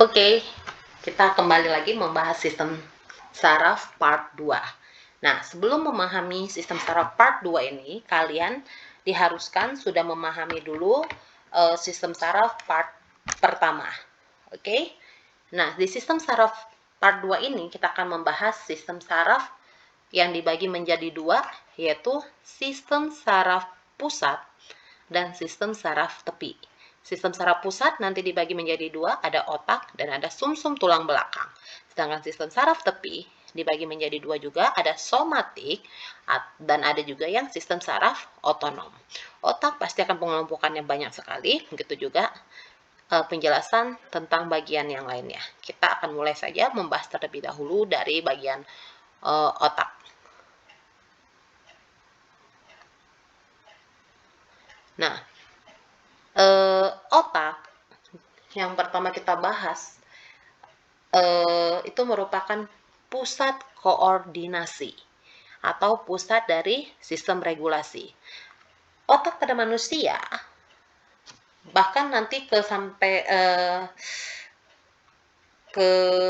Oke, kita kembali lagi membahas sistem saraf part 2. Nah, sebelum memahami sistem saraf part 2 ini, kalian diharuskan sudah memahami dulu sistem saraf part pertama. Oke? Nah, di sistem saraf part 2 ini kita akan membahas sistem saraf yang dibagi menjadi dua, yaitu sistem saraf pusat dan sistem saraf tepi. Sistem saraf pusat nanti dibagi menjadi dua, ada otak dan ada sumsum tulang belakang. Sedangkan sistem saraf tepi dibagi menjadi dua juga, ada somatik dan ada juga yang sistem saraf otonom. Otak pasti akan pengelompokannya banyak sekali, begitu juga penjelasan tentang bagian yang lainnya. Kita akan mulai saja membahas terlebih dahulu dari bagian otak. Nah, otak yang pertama kita bahas itu merupakan pusat koordinasi atau pusat dari sistem regulasi. Otak pada manusia bahkan nanti ke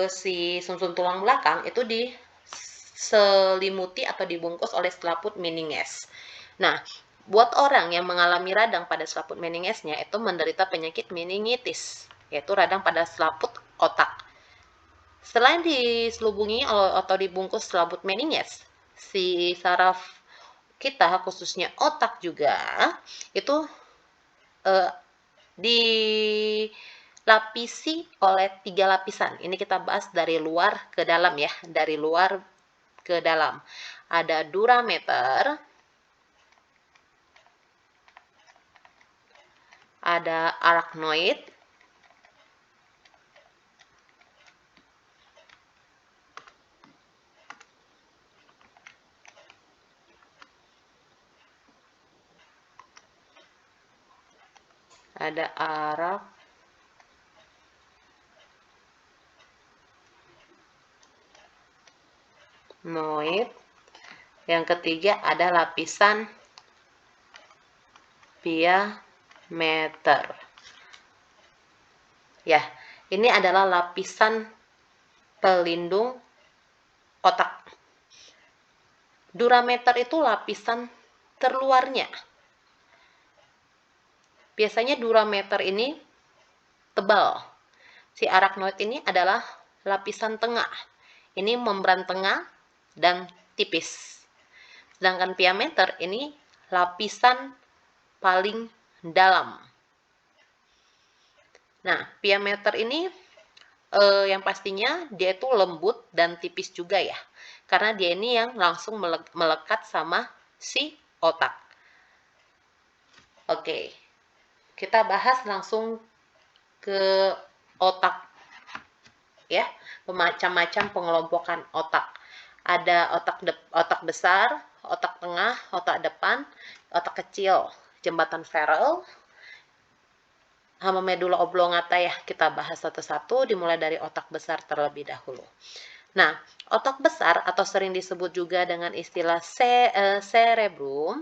si sumsum tulang belakang itu diselimuti atau dibungkus oleh selaput meninges. Nah, buat orang yang mengalami radang pada selaput meningesnya itu menderita penyakit meningitis, yaitu radang pada selaput otak. Selain diselubungi atau dibungkus selaput meninges, si saraf kita khususnya otak juga itu dilapisi oleh 3 lapisan. Ini kita bahas dari luar ke dalam ya, dari luar ke dalam. Ada durameter, ada arachnoid, ada arachnoid. Yang ketiga ada lapisan piameter. Ya, ini adalah lapisan pelindung otak. Durameter itu lapisan terluarnya. Biasanya durameter ini tebal. Si arachnoid ini adalah lapisan tengah. Ini membran tengah dan tipis. Sedangkan piameter ini lapisan paling dalam. Nah, piameter ini yang pastinya dia itu lembut dan tipis juga ya. Karena dia ini yang langsung melekat sama si otak. Oke, kita bahas langsung ke otak ya, macam-macam pengelompokan otak. Ada otak besar, otak tengah, otak depan, otak kecil, jembatan Farrell, sama medula oblongata ya. Kita bahas satu-satu, dimulai dari otak besar terlebih dahulu. Nah, otak besar atau sering disebut juga dengan istilah cerebrum,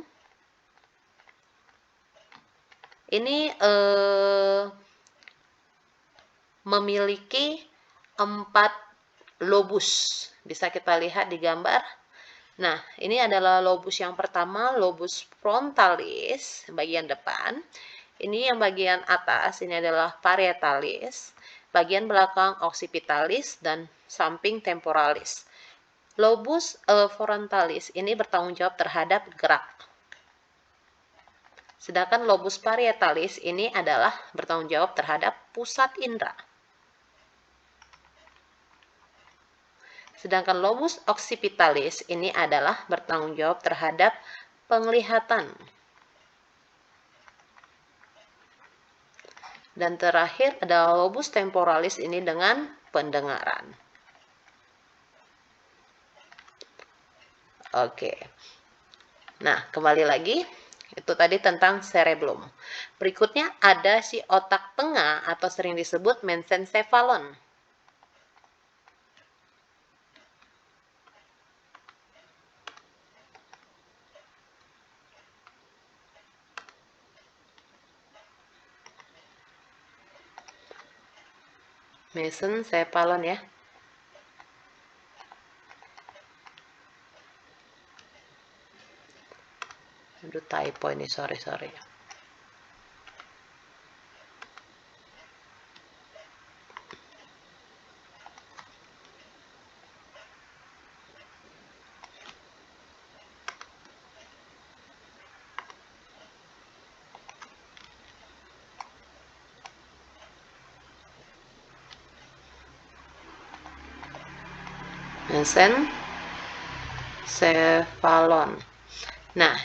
ini memiliki 4 lobus. Bisa kita lihat di gambar. Nah, ini adalah lobus yang pertama, lobus frontalis, bagian depan. Ini yang bagian atas, ini adalah parietalis. Bagian belakang occipitalis dan samping temporalis. Lobus frontalis ini bertanggung jawab terhadap gerak. Sedangkan lobus parietalis ini adalah bertanggung jawab terhadap pusat indera. Sedangkan lobus occipitalis ini adalah bertanggung jawab terhadap penglihatan. Dan terakhir ada lobus temporalis ini dengan pendengaran. Oke. Nah, kembali lagi. Itu tadi tentang cerebellum. Berikutnya ada si otak tengah atau sering disebut mesencephalon. mesencephalon ya. Aduh, typo ini, sorry. Mesencephalon. Nah,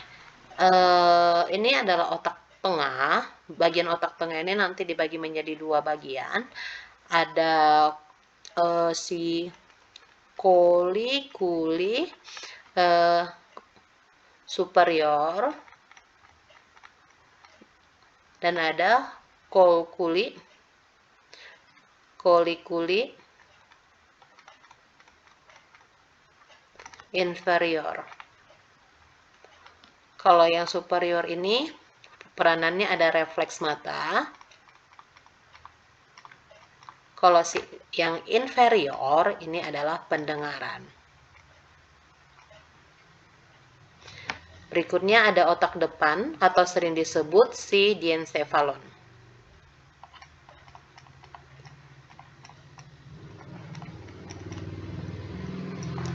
ini adalah otak tengah. Bagian otak tengah ini nanti dibagi menjadi dua bagian. Ada si kuli superior dan ada kuli inferior. Kalau yang superior ini peranannya ada refleks mata. Kalau yang inferior ini adalah pendengaran. Berikutnya ada otak depan atau sering disebut si diencephalon.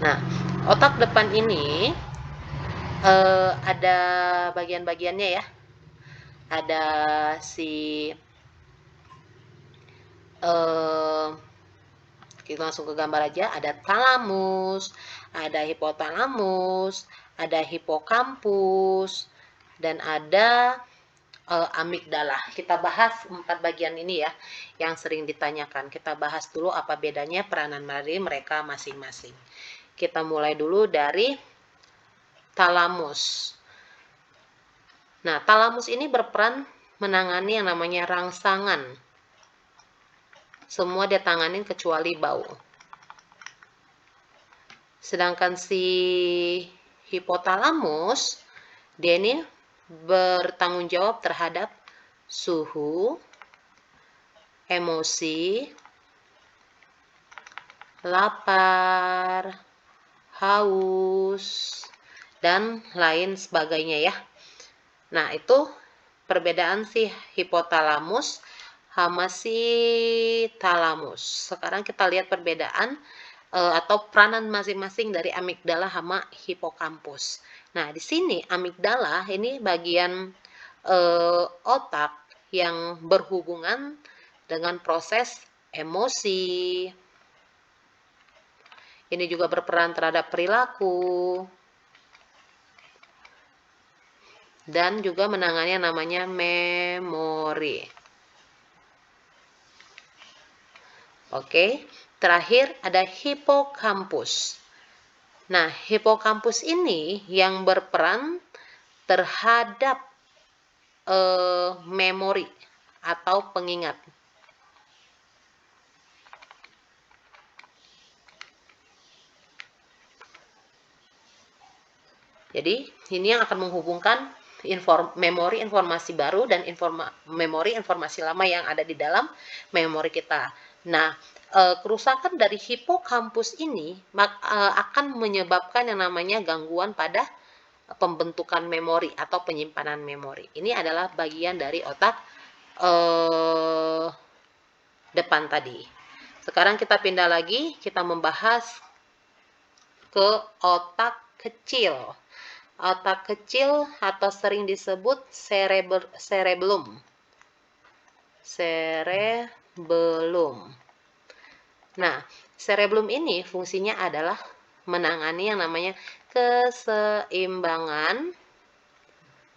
Nah, otak depan ini ada bagian-bagiannya ya. Ada si kita langsung ke gambar aja. Ada talamus, ada hipotalamus, ada hipokampus, dan ada amigdala. Kita bahas 4 bagian ini ya, yang sering ditanyakan. Kita bahas dulu apa bedanya peranan dari mereka masing-masing. Kita mulai dulu dari talamus. Nah, talamus ini berperan menangani yang namanya rangsangan. Semua dia tanganin kecuali bau. Sedangkan si hipotalamus, dia ini bertanggung jawab terhadap suhu, emosi, lapar, haus, dan lain sebagainya ya. Nah, itu perbedaan si hipotalamus sama si talamus. Sekarang kita lihat perbedaan atau peranan masing-masing dari amigdala sama hipokampus. Nah, di sini amigdala ini bagian otak yang berhubungan dengan proses emosi. Ini juga berperan terhadap perilaku. Dan juga menangani yang namanya memori. Oke, terakhir ada hipokampus. Nah, hipokampus ini yang berperan terhadap memori atau pengingat. Jadi, ini yang akan menghubungkan memori informasi baru dan memori informasi lama yang ada di dalam memori kita. Nah, kerusakan dari hipokampus ini akan menyebabkan yang namanya gangguan pada pembentukan memori atau penyimpanan memori. Ini adalah bagian dari otak depan tadi. Sekarang kita pindah lagi, kita membahas ke otak kecil. Otak kecil atau sering disebut cerebellum. Nah, cerebellum ini fungsinya adalah menangani yang namanya keseimbangan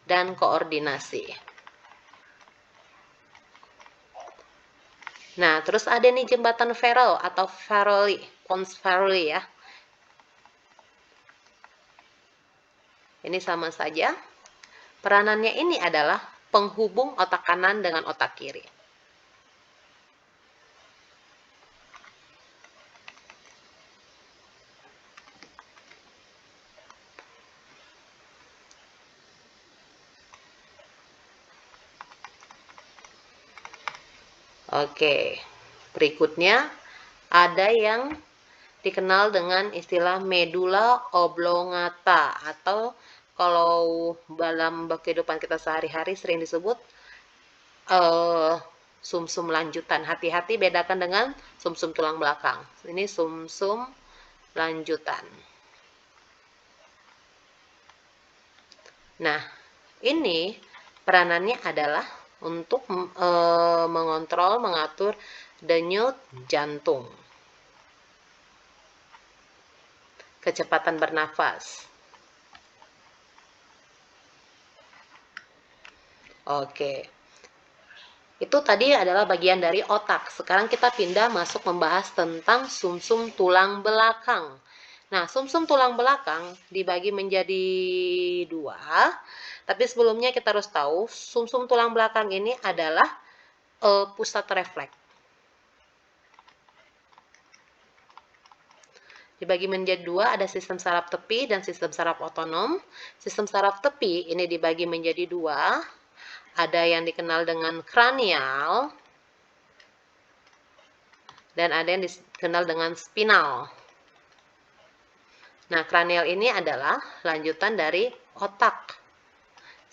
dan koordinasi. Nah, terus ada nih jembatan Farrell atau Pons Farrelly ya. Ini sama saja. Peranannya ini adalah penghubung otak kanan dengan otak kiri. Oke. Berikutnya ada yang dikenal dengan istilah medula oblongata, atau kalau dalam kehidupan kita sehari-hari sering disebut sumsum lanjutan. Hati-hati bedakan dengan sumsum tulang belakang. Ini sumsum lanjutan. Nah, ini peranannya adalah untuk mengontrol, mengatur denyut jantung, kecepatan bernafas. Oke. Itu tadi adalah bagian dari otak. Sekarang kita pindah masuk membahas tentang sumsum tulang belakang. Nah, sumsum tulang belakang dibagi menjadi dua. Tapi sebelumnya kita harus tahu, sumsum tulang belakang ini adalah pusat refleks. Dibagi menjadi dua, ada sistem saraf tepi dan sistem saraf otonom. Sistem saraf tepi ini dibagi menjadi dua. Ada yang dikenal dengan kranial dan ada yang dikenal dengan spinal. Nah, kranial ini adalah lanjutan dari otak.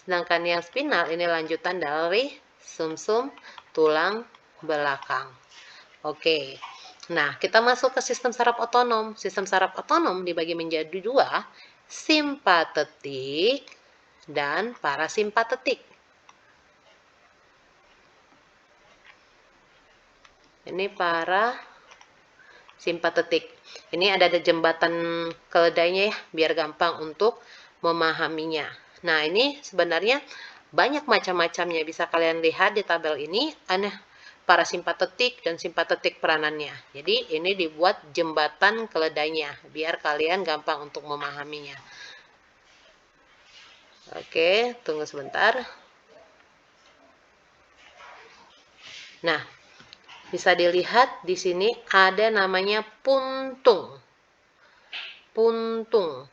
Sedangkan yang spinal ini lanjutan dari sumsum tulang belakang. Oke. Nah, kita masuk ke sistem saraf otonom. Sistem saraf otonom dibagi menjadi dua, simpatetik dan parasimpatetik. Ini parasimpatetik. Ini ada jembatan keledainya ya, biar gampang untuk memahaminya. Nah, ini sebenarnya banyak macam-macamnya. Bisa kalian lihat di tabel ini, ada parasimpatetik dan simpatetik peranannya. Jadi, ini dibuat jembatan keledainya, biar kalian gampang untuk memahaminya. Oke, tunggu sebentar. Nah, bisa dilihat di sini ada namanya puntung. Puntung.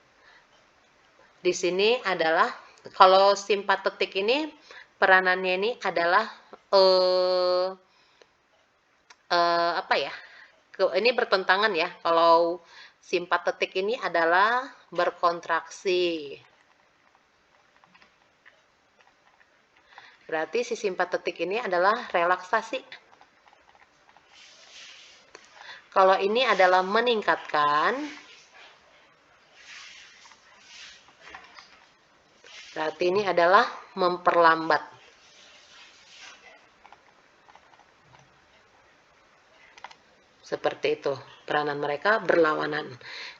Di sini adalah, kalau simpatetik ini peranannya ini adalah apa ya? Ini bertentangan ya. Kalau simpatetik ini adalah berkontraksi. Berarti si simpatetik ini adalah relaksasi. Kalau ini adalah meningkatkan, berarti ini adalah memperlambat. Seperti itu, peranan mereka berlawanan.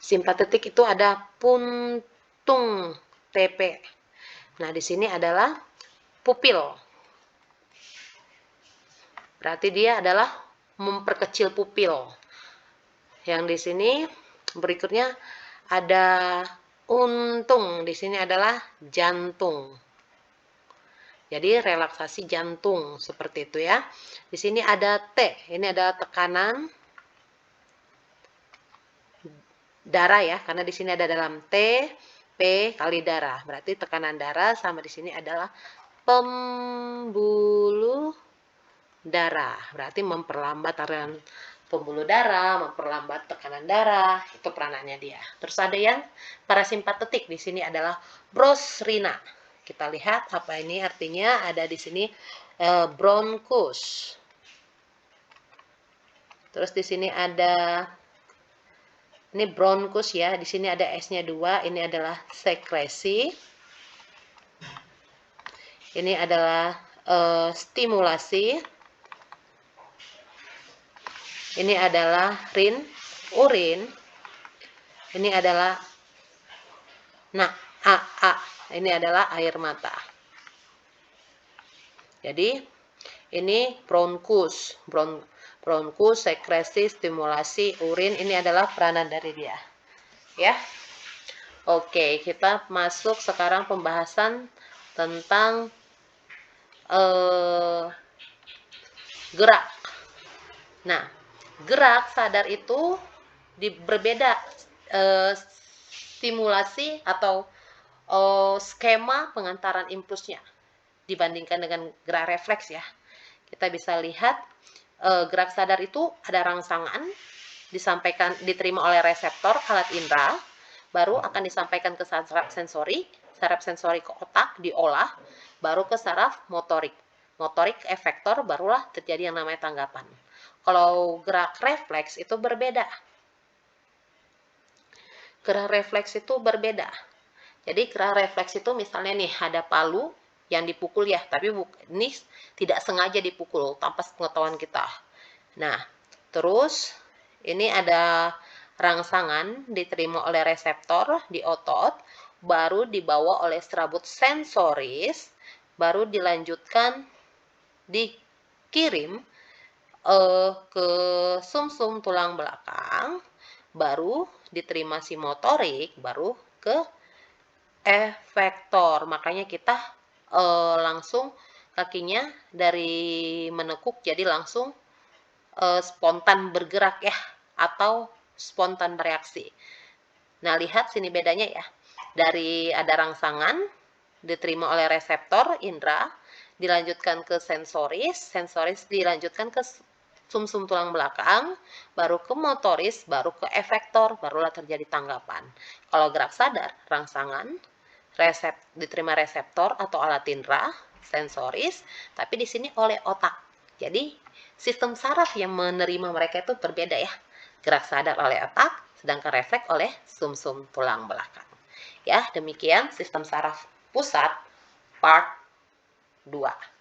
Simpatetik itu ada puntung TP. Nah, di sini adalah pupil. Berarti dia adalah memperkecil pupil. Yang di sini berikutnya ada untung, di sini adalah jantung. Jadi relaksasi jantung seperti itu ya. Di sini ada T, ini adalah tekanan darah ya, karena di sini ada dalam T, P kali darah. Berarti tekanan darah sama di sini adalah pembuluh darah. Berarti memperlambat aliran pembuluh darah, memperlambat tekanan darah, itu peranannya dia. Terus ada yang parasimpatetik, di sini adalah brosrina. Kita lihat apa ini artinya, ada di sini bronkus. Terus di sini ada, ini bronkus ya, di sini ada S-nya 2, ini adalah sekresi. Ini adalah stimulasi. Ini adalah urin. Ini adalah ini adalah air mata. Jadi ini bronkus, sekresi, stimulasi, urin, ini adalah peranan dari dia. Ya. Oke, kita masuk sekarang pembahasan tentang gerak. Nah, gerak sadar itu berbeda stimulasi atau skema pengantaran impulsnya dibandingkan dengan gerak refleks ya. Kita bisa lihat gerak sadar itu ada rangsangan, diterima oleh reseptor alat indera, baru akan disampaikan ke saraf sensori ke otak, diolah, baru ke saraf motorik. Motorik efektor, barulah terjadi yang namanya tanggapan. Kalau gerak refleks itu berbeda. Gerak refleks itu berbeda. Jadi gerak refleks itu misalnya nih ada palu yang dipukul ya, tapi ini tidak sengaja dipukul tanpa pengetahuan kita. Nah, terus ini ada rangsangan diterima oleh reseptor di otot, baru dibawa oleh serabut sensoris, baru dilanjutkan dikirim ke sumsum tulang belakang, baru diterima si motorik, baru ke efektor. Makanya kita langsung kakinya dari menekuk jadi langsung spontan bergerak ya, atau spontan bereaksi. Nah, lihat sini bedanya ya. Dari ada rangsangan diterima oleh reseptor indera, dilanjutkan ke sensoris dilanjutkan ke sumsum tulang belakang, baru ke motoris, baru ke efektor, barulah terjadi tanggapan. Kalau gerak sadar, rangsangan, diterima reseptor atau alat indera, sensoris, tapi di sini oleh otak. Jadi sistem saraf yang menerima mereka itu berbeda ya. Gerak sadar oleh otak, sedangkan refleks oleh sumsum tulang belakang. Ya, demikian sistem saraf pusat part 2.